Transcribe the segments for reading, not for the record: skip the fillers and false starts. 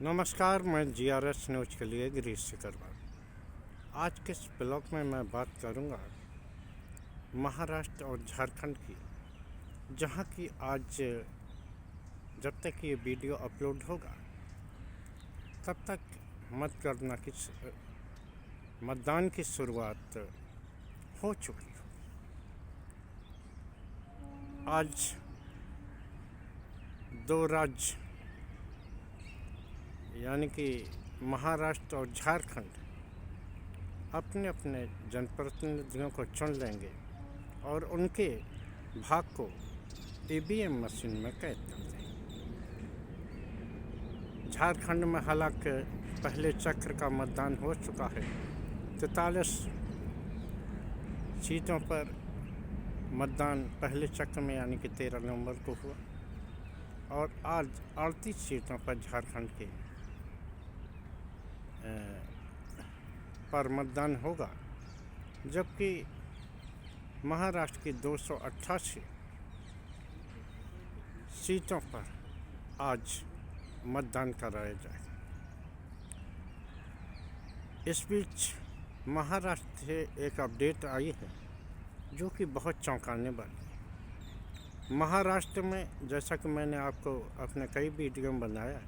नमस्कार, मैं GRS news के लिए गिरीश सिकरवार। आज के इस ब्लॉग में मैं बात करूंगा महाराष्ट्र और झारखंड की, जहां की आज जब तक ये वीडियो अपलोड होगा तब तक मतदान की शुरुआत हो चुकी है। आज दो राज्य यानी कि महाराष्ट्र और झारखंड अपने अपने जनप्रतिनिधियों को चुन लेंगे और उनके भाग को ईवीएम मशीन में कैद कर देंगे। झारखंड में हालांकि पहले चक्र का मतदान हो चुका है। 43 सीटों पर मतदान पहले चक्र में यानी कि 13 नवंबर को हुआ और आज 38 सीटों पर झारखंड के पर मतदान होगा, जबकि महाराष्ट्र की 288 सीटों पर आज मतदान कराया जाएगा। इस बीच महाराष्ट्र से एक अपडेट आई है जो कि बहुत चौंकाने वाली है। महाराष्ट्र में जैसा कि मैंने आपको अपने कई वीडियो में बनाया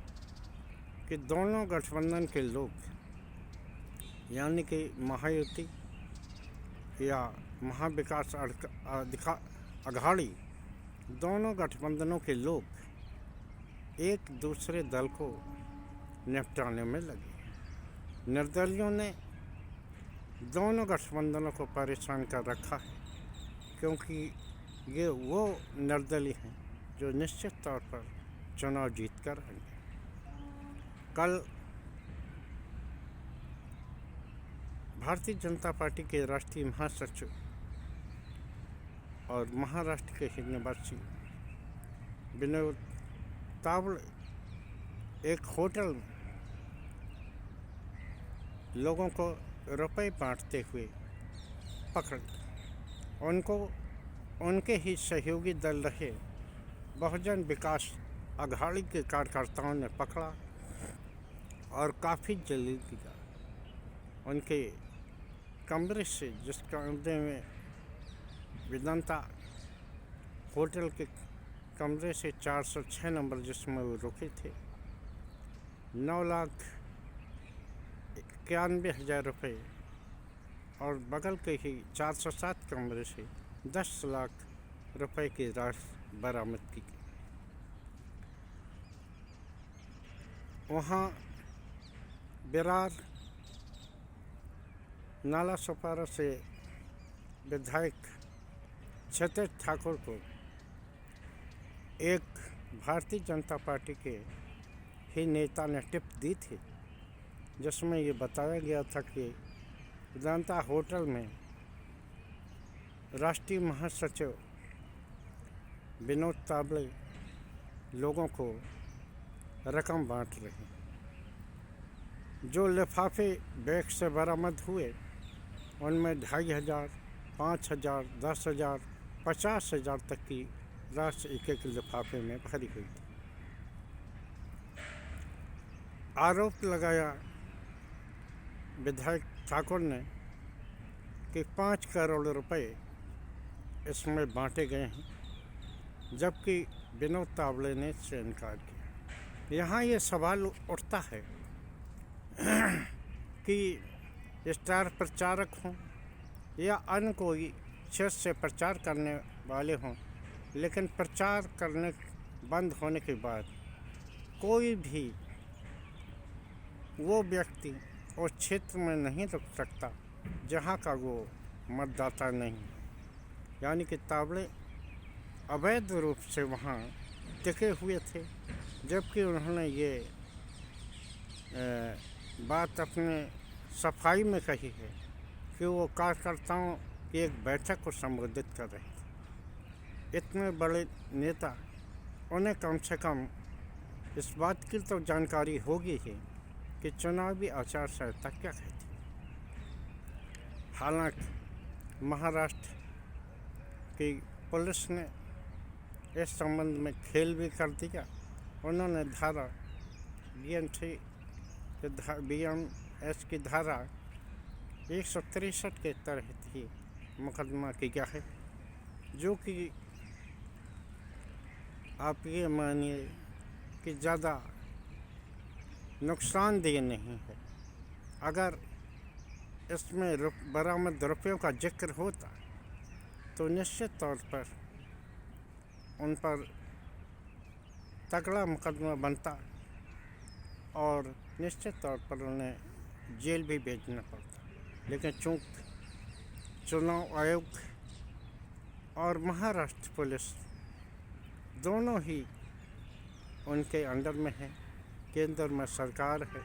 कि दोनों गठबंधन के लोग यानी कि महायुति या महाविकास अघाड़ी, दोनों गठबंधनों के लोग एक दूसरे दल को निपटाने में लगे। निर्दलियों ने दोनों गठबंधनों को परेशान कर रखा है, क्योंकि ये वो निर्दलीय हैं जो निश्चित तौर पर चुनाव जीत कर आएंगे। कल भारतीय जनता पार्टी के राष्ट्रीय महासचिव और महाराष्ट्र के ही निवासी विनोद तावड़े एक होटल में लोगों को रुपए बांटते हुए पकड़ गए। उनको उनके ही सहयोगी दल रहे बहुजन विकास अघाड़ी के कार्यकर्ताओं ने पकड़ा और काफ़ी जलील किया। उनके कमरे से, जिस कमरे में वेदांता होटल के कमरे से 406 नंबर जिसमें वो रुके थे, 9,91,000 रुपये और बगल के ही 407 कमरे से 10 लाख रुपए की राशि बरामद की गई। वहाँ बिरार नाला सोपारा से विधायक क्षितिज ठाकुर को एक भारतीय जनता पार्टी के ही नेता ने टिप दी थी, जिसमें ये बताया गया था कि वेदांता होटल में राष्ट्रीय महासचिव विनोद तावड़े लोगों को रकम बांट रहे हैं। जो लिफाफे बैग से बरामद हुए उनमें 2,500, 5,000, 10,000, 50,000 तक की राशि एक लिफाफे में भरी हुई थी। आरोप लगाया विधायक ठाकुर ने कि 5 करोड़ रुपए इसमें बांटे गए हैं, जबकि विनोद तावड़े ने इससे इनकार किया। यहाँ ये सवाल उठता है कि स्टार प्रचारक हों या अन्य कोई क्षेत्र से प्रचार करने वाले हों, लेकिन प्रचार करने बंद होने के बाद कोई भी वो व्यक्ति उस क्षेत्र में नहीं रुक सकता जहाँ का वो मतदाता नहीं। यानी कि तावड़े अवैध रूप से वहाँ टिके हुए थे, जबकि उन्होंने ये बात अपने सफाई में कही है कि वो कार्यकर्ताओं की एक बैठक को संबोधित कर रहे थे। इतने बड़े नेता, उन्हें कम से कम इस बात की तो जानकारी होगी ही कि चुनावी आचार संहिता क्या कहती है। हालांकि महाराष्ट्र की पुलिस ने इस संबंध में खेल भी कर दिया। उन्होंने धारा BNS की धारा 163 के तहत ही मुकदमा किया है, जो कि आप ये मानिए कि ज़्यादा नुकसानदेह नहीं है। अगर इसमें बरामद रुपयों का जिक्र होता तो निश्चित तौर पर उन पर तगड़ा मुकदमा बनता और निश्चित तौर पर उन्हें जेल भी भेजना पड़ता। लेकिन चूँकि चुनाव आयोग और महाराष्ट्र पुलिस दोनों ही उनके अंडर में है, केंद्र में सरकार है,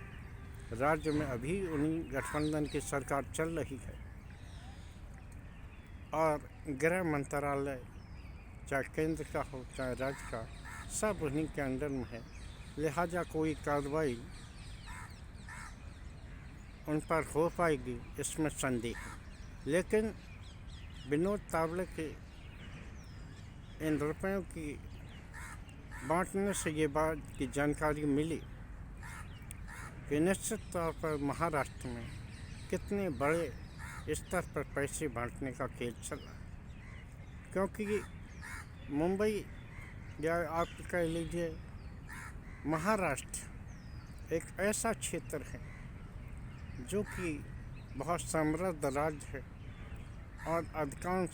राज्य में अभी उन्हीं गठबंधन की सरकार चल रही है और गृह मंत्रालय चाहे केंद्र का हो चाहे राज्य का, सब उन्हीं के अंडर में है। लिहाजा कोई कार्रवाई उन पर हो पाएगी इसमें संदेह है। लेकिन विनोद तावड़े के इन रुपयों की बांटने से ये बात की जानकारी मिली कि निश्चित तौर पर महाराष्ट्र में कितने बड़े स्तर पर पैसे बांटने का खेल चल रहा है। क्योंकि मुंबई या आप कह लीजिए महाराष्ट्र एक ऐसा क्षेत्र है जो कि बहुत समृद्ध राज्य है और अधिकांश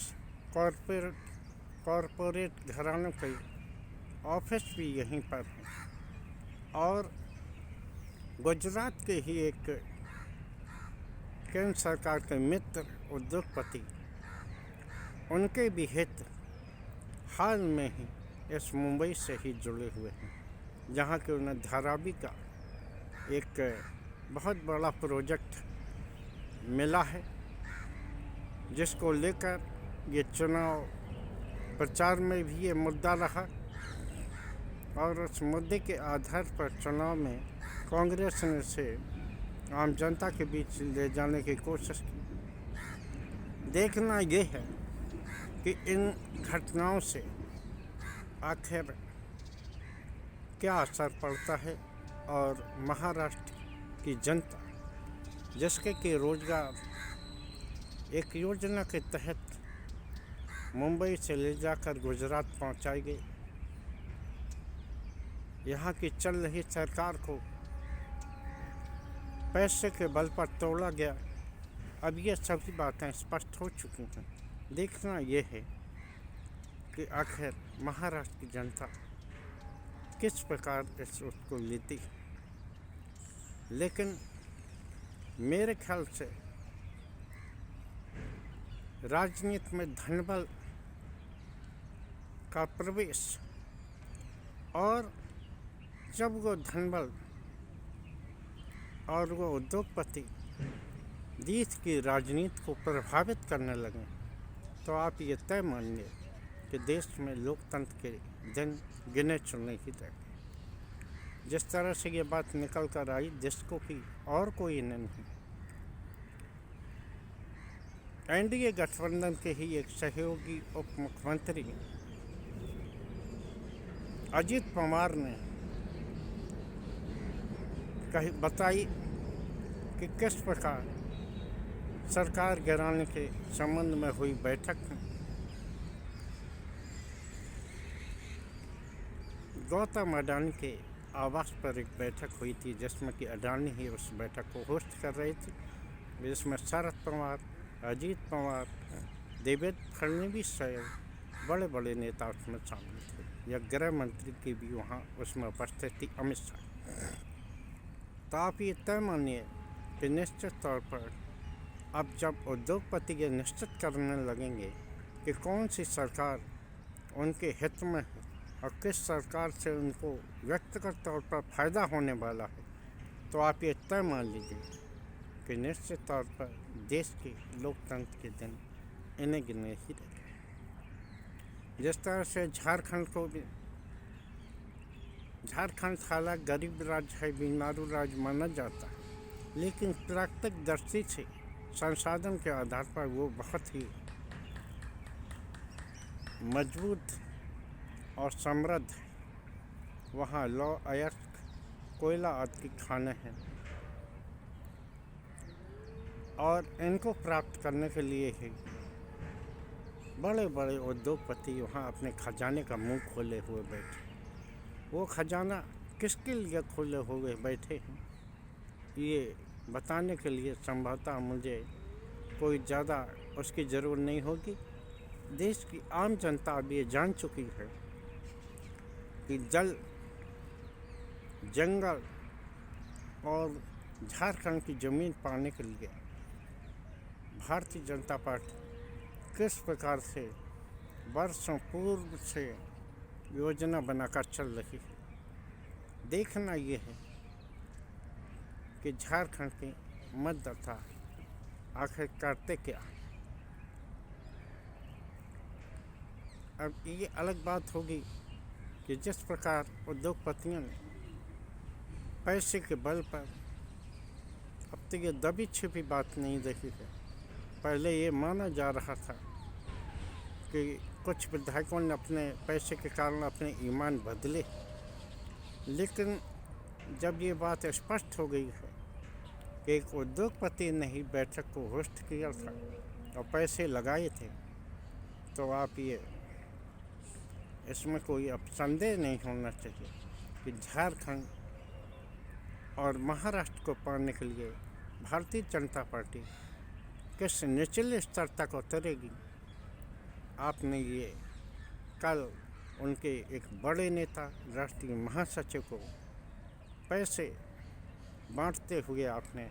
कॉरपोरेट घरानों के ऑफिस भी यहीं पर हैं और गुजरात के ही एक केंद्र सरकार के मित्र उद्योगपति, उनके भी हित हाल में ही इस मुंबई से ही जुड़े हुए हैं, जहाँ के उन्हें धारावी का एक बहुत बड़ा प्रोजेक्ट मिला है, जिसको लेकर ये चुनाव प्रचार में भी ये मुद्दा रहा और उस मुद्दे के आधार पर चुनाव में कांग्रेस ने इसे आम जनता के बीच ले जाने की कोशिश की। देखना ये है कि इन घटनाओं से आखिर क्या असर पड़ता है और महाराष्ट्र की जनता, जिसके कि रोजगार एक योजना के तहत मुंबई से ले जाकर गुजरात पहुंचाई गई, यहाँ की चल रही सरकार को पैसे के बल पर तोड़ा गया। अब ये सभी बातें स्पष्ट हो चुकी हैं। देखना ये है कि आखिर महाराष्ट्र की जनता किस प्रकार इस उसको लेती है। लेकिन मेरे ख्याल से राजनीति में धनबल का प्रवेश और जब वो धनबल और वो उद्योगपति देश की राजनीति को प्रभावित करने लगे तो आप ये तय मानिए कि देश में लोकतंत्र के दिन गिने चुने ही रह गए। जिस तरह से ये बात निकल कर आई, जिसको कि और कोई नहीं, एनडीए गठबंधन के ही एक सहयोगी उप मुख्यमंत्री अजीत पवार ने बताई कि किस प्रकार सरकार गिराने के संबंध में हुई बैठक में गौतम अडानी के आवास पर एक बैठक हुई थी, जिसमें कि अडानी ही उस बैठक को होस्ट कर रहे थे, जिसमें शरद पवार, अजीत पवार, देवेंद्र फडणवीस सहित बड़े बड़े नेता उसमें शामिल थे। या गृह मंत्री की भी वहाँ उसमें उपस्थित थी, अमित शाह। तो आप ये तय मानिए कि निश्चित तौर पर अब जब उद्योगपति ये निश्चित करने लगेंगे कि कौन सी सरकार उनके हित में है और किस सरकार से उनको व्यक्तिगत तौर पर फ़ायदा होने वाला है, तो आप ये तय मान लीजिए कि निश्चित तौर पर देश के लोकतंत्र के दिन इन्हें गिने ही रहे। जिस तरह से झारखंड को भी, झारखंड हालांकि गरीब राज्य है, बीमारू राज्य माना जाता है, लेकिन प्राकृतिक दृष्टि से संसाधन के आधार पर वो बहुत ही मजबूत और समृद्ध है। वहाँ लॉ आयोग कोयला आदि खाने हैं और इनको प्राप्त करने के लिए ही बड़े बड़े उद्योगपति वहाँ अपने खजाने का मुंह खोले हुए बैठे। वो खजाना किसके लिए खोले हुए बैठे हैं ये बताने के लिए संभवतः मुझे कोई ज़्यादा उसकी ज़रूरत नहीं होगी। देश की आम जनता अब ये जान चुकी है कि जल, जंगल और झारखंड की ज़मीन पाने के लिए भारतीय जनता पार्टी किस प्रकार से वर्षों पूर्व से योजना बनाकर चल रही है। देखना ये है कि झारखंड के मतदाता आखिर करते क्या। अब ये अलग बात होगी कि जिस प्रकार उद्योगपतियों ने पैसे के बल पर, अब तो ये दबी छिपी बात नहीं देखी है। पहले ये माना जा रहा था कि कुछ विधायकों ने अपने पैसे के कारण अपने ईमान बदले, लेकिन जब ये बात स्पष्ट हो गई है कि एक उद्योगपति ने ही बैठक को होस्ट किया था और पैसे लगाए थे, तो आप ये इसमें कोई अब संदेह नहीं होना चाहिए कि झारखंड और महाराष्ट्र को पाने के लिए भारतीय जनता पार्टी किस निचले स्तर तक उतरेगी। आपने ये कल उनके एक बड़े नेता, राष्ट्रीय महासचिव को पैसे बांटते हुए आपने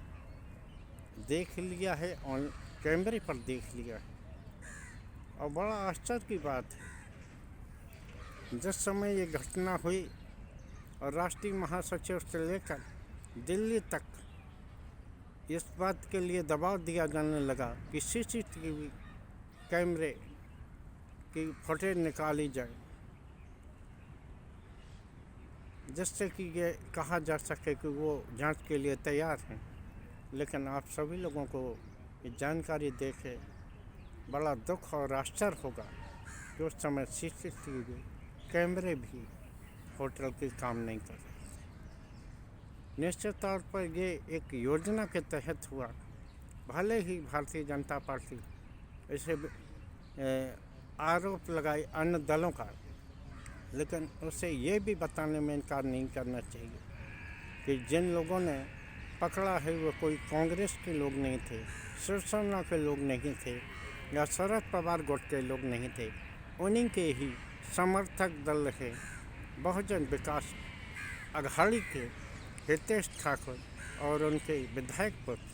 देख लिया है, ऑन कैमरे पर देख लिया है। और बड़ा आश्चर्य की बात है, जिस समय ये घटना हुई और राष्ट्रीय महासचिव से लेकर दिल्ली तक इस बात के लिए दबाव दिया जाने लगा कि सीसीटीवी कैमरे की फुटेज निकाली जाए, जिससे कि ये कहा जा सके कि वो जांच के लिए तैयार हैं। लेकिन आप सभी लोगों को ये जानकारी देके बड़ा दुख और आश्चर्य होगा कि उस समय सीसीटीवी कैमरे भी होटल के काम नहीं कर रहे। निश्चित तौर पर ये एक योजना के तहत हुआ। भले ही भारतीय जनता पार्टी इसे आरोप लगाए अन्य दलों का, लेकिन उसे ये भी बताने में इनकार नहीं करना चाहिए कि जिन लोगों ने पकड़ा है वो कोई कांग्रेस के लोग नहीं थे, शिवसेना के लोग नहीं थे या शरद पवार गुट के लोग नहीं थे। उन्हीं के ही समर्थक दल है बहुजन विकास अघाड़ी के हितेश ठाकुर और उनके विधायक पुत्र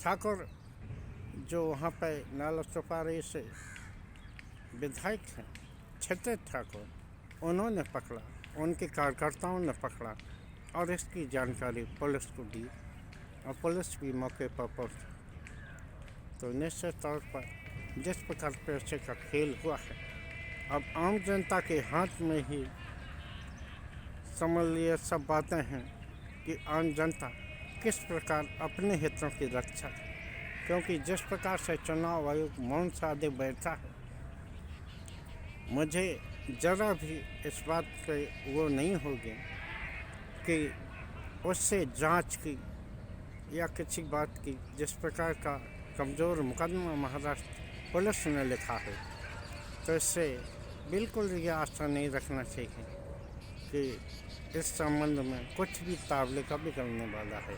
ठाकुर जो वहाँ पर नाला सुपारी से विधायक हैं, छत्तर ठाकुर, उन्होंने पकड़ा, उनके कार्यकर्ताओं ने पकड़ा और इसकी जानकारी पुलिस को दी और पुलिस भी मौके पर पहुंची। तो निश्चित तौर पर जिस प्रकार पैसे का खेल हुआ है, अब आम जनता के हाथ में ही समझ लिए सब बातें हैं कि आम जनता किस प्रकार अपने हितों की रक्षा, क्योंकि जिस प्रकार से चुनाव आयोग मौन साधे बैठा है, मुझे ज़रा भी इस बात पे वो नहीं होगी कि उससे जांच की या किसी बात की। जिस प्रकार का कमज़ोर मुकदमा महाराष्ट्र पुलिस ने लिखा है, तो इससे बिल्कुल ये आशा नहीं रखना चाहिए कि इस संबंध में कुछ भी ताबले का बिगड़ने वाला है।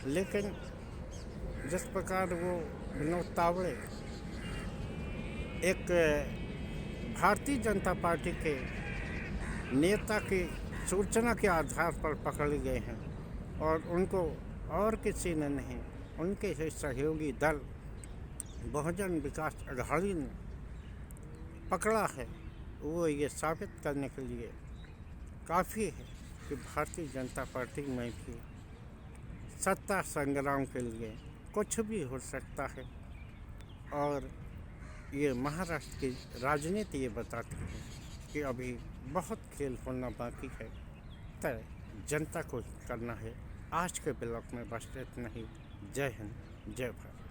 लेकिन जिस प्रकार वो विनोद तावड़े एक भारतीय जनता पार्टी के नेता की सूचना के आधार पर पकड़े गए हैं और उनको और किसी ने नहीं, उनके ही सहयोगी दल बहुजन विकास अघाड़ी ने पकड़ा है, वो ये साबित करने के लिए काफ़ी है कि भारतीय जनता पार्टी में भी सत्ता संग्राम के लिए कुछ भी हो सकता है। और ये महाराष्ट्र की राजनीति ये बताती है कि अभी बहुत खेल होना बाकी है, तय जनता को करना है। आज के ब्लॉग में बस इतना ही। जय हिंद, जय भारत।